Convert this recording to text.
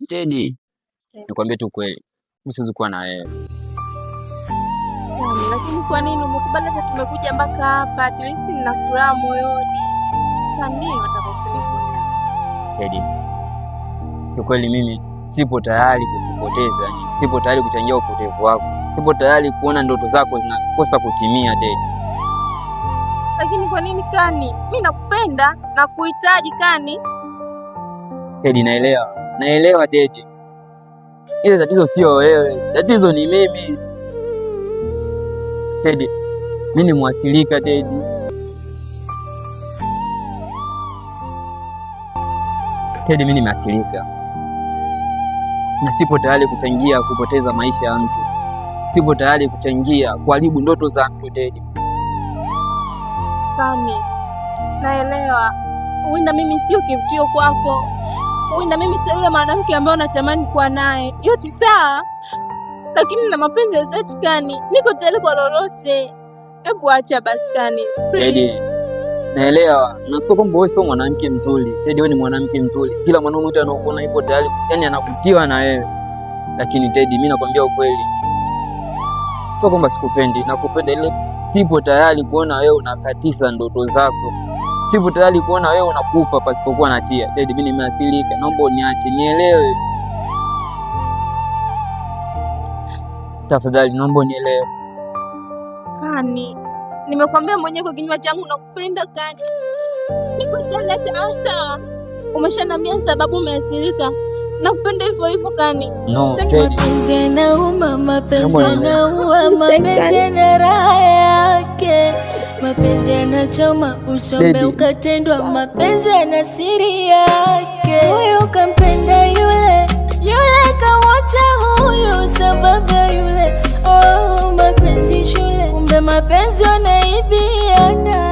Teddy, nikwambie tu kweli, mimi siwezi kuwa na wewe. Lakini kwa nini umekubali hata tumekuja mpaka hapa? At least nina furaha moyoni. Kwa nini unataka useme hivyo? Teddy, kwa kweli mimi sipo tayari kukupoteza, sipo tayari kuchangia upotevu wako. Sipo tayari kuona ndoto zako zinakosa kutimia Teddy. Lakini kwa nini Kani? Mimi nakupenda na kuhitaji Kani. Teddy, naelewa Teddy. Ile tatizo sio wewe, tatizo ni mimi. Teddy, mimi ni mwathirika Teddy. Teddy, mimi nimeathirika na sipo tayari kuchangia kupoteza maisha ya mtu. Sipo tayari kuchangia kuharibu ndoto za mtu Teddy. Kani, naelewa huenda mimi sio kivutio kwako, huenda mimi sio yule mwanamke ambaye unatamani kuwa naye, yote sawa, lakini na mapenzi ya dhati Kani, niko tayari kwa lolote. Hebu acha basi Kani. Teddy, naelewa na sio kwamba wewe sio mwanamke mzuri Teddy, wewe ni mwanamke mzuri. Kila mwanaume wote anaokuona yupo tayari, yani anakutiwa na wewe. Lakini Teddy, mimi nakwambia ukweli, sio kwamba sikupendi, nakupenda, ile sipo tayari kuona wewe unakatisa ndoto zako. Sipo tayari kuona wewe unakufa pasipokuwa na tia. Teddy, mimi nimeathirika, naomba uniache, nielewe. Tafadhali naomba unielewe. Kani, nimekwambia mwenyewe kwa kinywa changu nakupenda Kani. Niko tayari hata umeshanambia sababu umeathirika. Nakupenda hivyo hivyo Kani. No, Teddy. Mapenzi yanauma, mapenzi yanaua, mapenzi yana raha yake. Mapenzi yanachoma, usome ukatendwa, mapenzi yana siri yake. Huyu kampenda yule, yule kamwacha huyu sababu ya yule. Oh, mapenzi shule, kumbe mapenzi wanaibiana.